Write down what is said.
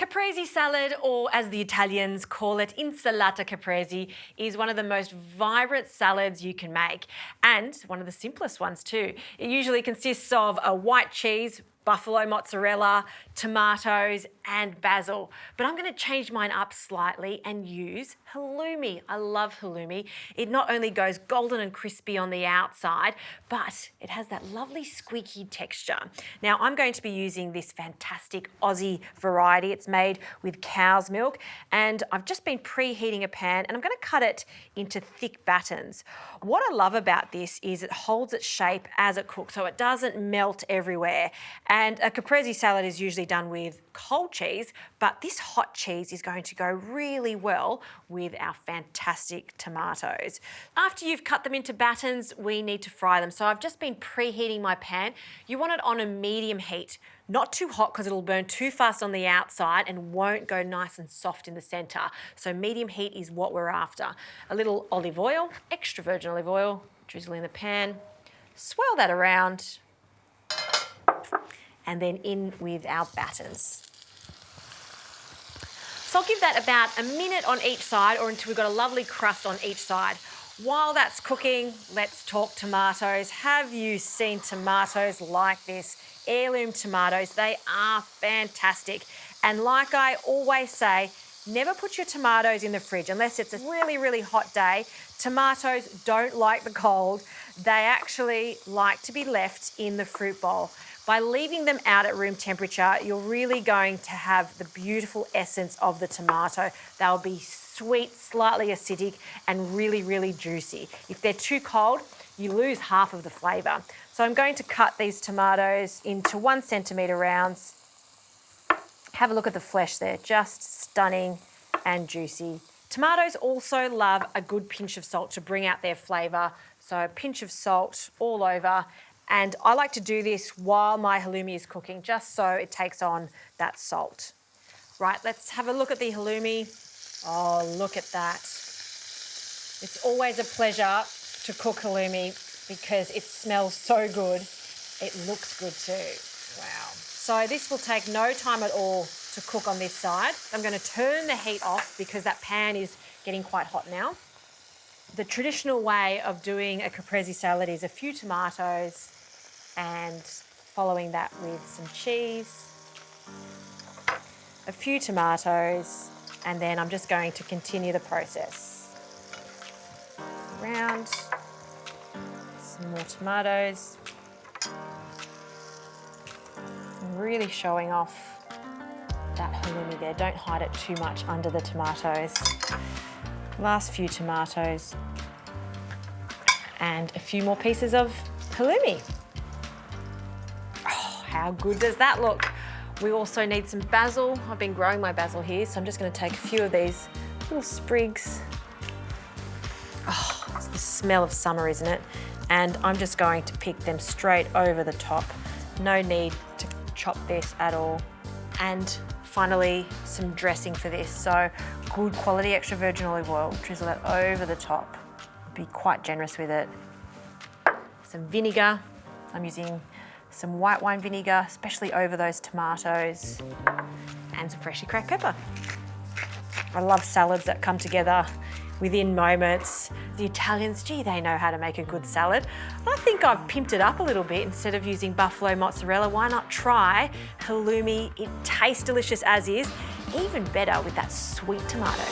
Caprese salad, or as the Italians call it, insalata caprese, is one of the most vibrant salads you can make, and one of the simplest ones too. It usually consists of a white cheese, buffalo mozzarella, tomatoes and basil. But I'm going to change mine up slightly and use halloumi. I love halloumi. It not only goes golden and crispy on the outside, but it has that lovely squeaky texture. Now I'm going to be using this fantastic Aussie variety. It's made with cow's milk, and I've just been preheating a pan and I'm going to cut it into thick battens. What I love about this is it holds its shape as it cooks, so it doesn't melt everywhere. And a caprese salad is usually done with cold cheese, but this hot cheese is going to go really well with our fantastic tomatoes. After you've cut them into battens, we need to fry them. So I've just been preheating my pan. You want it on a medium heat, not too hot because it'll burn too fast on the outside and won't go nice and soft in the center. So medium heat is what we're after. A little olive oil, extra virgin olive oil, drizzle in the pan, swirl that around, and then in with our batters. So I'll give that about a minute on each side, or until we've got a lovely crust on each side. While that's cooking, let's talk tomatoes. Have you seen tomatoes like this? Heirloom tomatoes, they are fantastic. And like I always say, never put your tomatoes in the fridge unless it's a really, really hot day. Tomatoes don't like the cold. They actually like to be left in the fruit bowl. By leaving them out at room temperature, you're really going to have the beautiful essence of the tomato. They'll be sweet, slightly acidic, and really, really juicy. If they're too cold, you lose half of the flavour. So I'm going to cut these tomatoes into 1 centimetre rounds. Have a look at the flesh there, just stunning and juicy. Tomatoes also love a good pinch of salt to bring out their flavour. So a pinch of salt all over. And I like to do this while my halloumi is cooking, just so it takes on that salt. Right, let's have a look at the halloumi. Oh, look at that. It's always a pleasure to cook halloumi because it smells so good. It looks good too. Wow. So this will take no time at all to cook on this side. I'm going to turn the heat off because that pan is getting quite hot now. The traditional way of doing a caprese salad is a few tomatoes and following that with some cheese, a few tomatoes, and then I'm just going to continue the process. Around, some more tomatoes. I'm really showing off that halloumi there. Don't hide it too much under the tomatoes. Last few tomatoes and a few more pieces of halloumi. Oh, how good does that look? We also need some basil. I've been growing my basil here, so I'm just going to take a few of these little sprigs. Oh, it's the smell of summer, isn't it? And I'm just going to pick them straight over the top. No need to chop this at all. And finally, some dressing for this. So good quality extra virgin olive oil, drizzle that over the top. Be quite generous with it. Some vinegar. I'm using some white wine vinegar, especially over those tomatoes, and some freshly cracked pepper. I love salads that come together within moments. The Italians, gee, they know how to make a good salad. I think I've pimped it up a little bit. Instead of using buffalo mozzarella, why not try halloumi? It tastes delicious as is, even better with that sweet tomato.